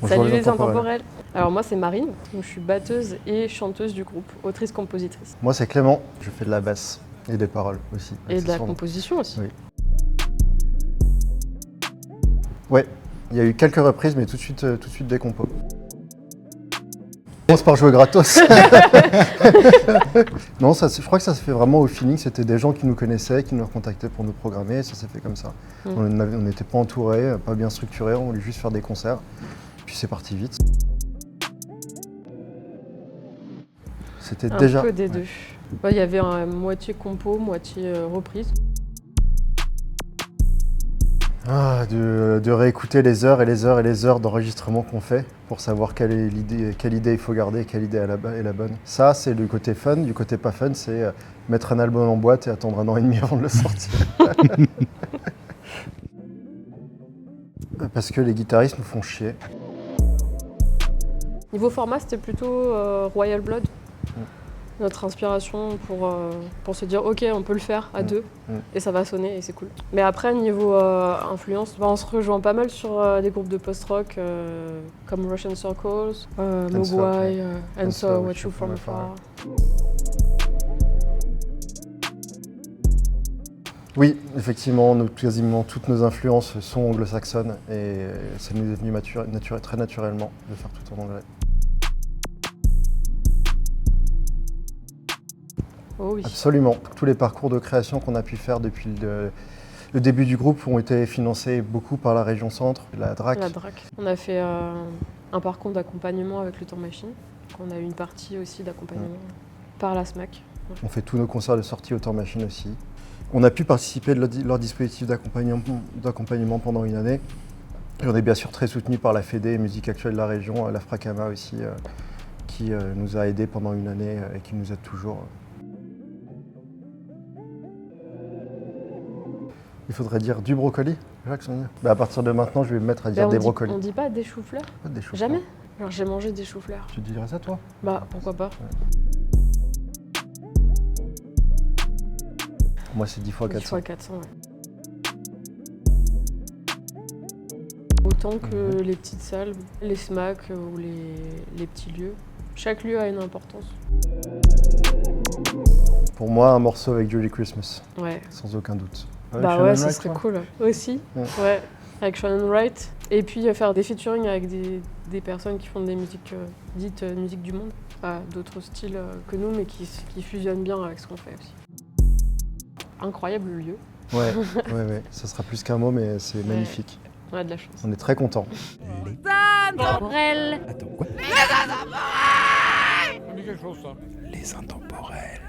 Salut les intemporels. Alors moi c'est Marine, donc je suis batteuse et chanteuse du groupe, autrice-compositrice. Moi c'est Clément, je fais de la basse et des paroles aussi. Et de la composition aussi. Oui. Ouais, il y a eu quelques reprises mais tout de suite des compos. On commence par jouer gratos. Non, je crois que ça se fait vraiment au feeling. C'était des gens qui nous connaissaient, qui nous recontactaient pour nous programmer. Et ça s'est fait comme ça. On n'était pas entourés, pas bien structurés. On voulait juste faire des concerts. Puis c'est parti vite. C'était déjà... Un peu des deux. Il y avait moitié compo, moitié reprise. De réécouter les heures et les heures et les heures d'enregistrement qu'on fait pour savoir quelle idée il faut garder et quelle idée est la bonne. Ça, c'est du côté fun. Du côté pas fun, c'est mettre un album en boîte et attendre 1 an et demi avant de le sortir. Parce que les guitaristes nous font chier. Niveau format, c'était plutôt Royal Blood. Notre inspiration pour se dire ok, on peut le faire à deux et ça va sonner et c'est cool. Mais après niveau influence, on se rejoint pas mal sur des groupes de post-rock comme Russian Circles, Mogwai, And So Watch You From Afar. Oui, effectivement, quasiment toutes nos influences sont anglo-saxonnes et ça nous est venu très naturellement de faire tout en anglais. Oh oui. Absolument. Tous les parcours de création qu'on a pu faire depuis le début du groupe ont été financés beaucoup par la région centre, la DRAC. On a fait un parcours d'accompagnement avec le Tour Machine. On a eu une partie aussi d'accompagnement par la SMAC. On fait tous nos concerts de sortie au Tour Machine aussi. On a pu participer de leur dispositif d'accompagnement pendant une année. Et on est bien sûr très soutenu par la Fédé Musique Actuelle de la région, la FRACAMA aussi, qui nous a aidés pendant une année et qui nous aide toujours. Il faudrait dire du brocoli, à partir de maintenant, je vais me mettre à dire des brocolis. On dit pas des choux-fleurs? Pas des choux-fleurs. Jamais? Alors j'ai mangé des choux-fleurs. Tu dirais ça toi? Bah pourquoi pas. Moi c'est 10 fois 400. 10 fois 400, ouais. Autant que les petites salles, les SMAC ou les petits lieux. Chaque lieu a une importance. Pour moi, un morceau avec Jolly Christmas. Ouais. Sans aucun doute. Bah ouais, ça serait cool. Aussi. Ouais. Avec Shannon Wright. Et puis faire des featuring avec des personnes qui font des musiques dites musique du monde. D'autres styles que nous, mais qui fusionnent bien avec ce qu'on fait aussi. Incroyable lieu. Ouais, ouais. Ça sera plus qu'un mot, mais c'est magnifique. On a de la chance. On est très contents. Les intemporels. Attends, quoi? Les intemporels. Ça me dit quelque chose, ça. Les intemporels.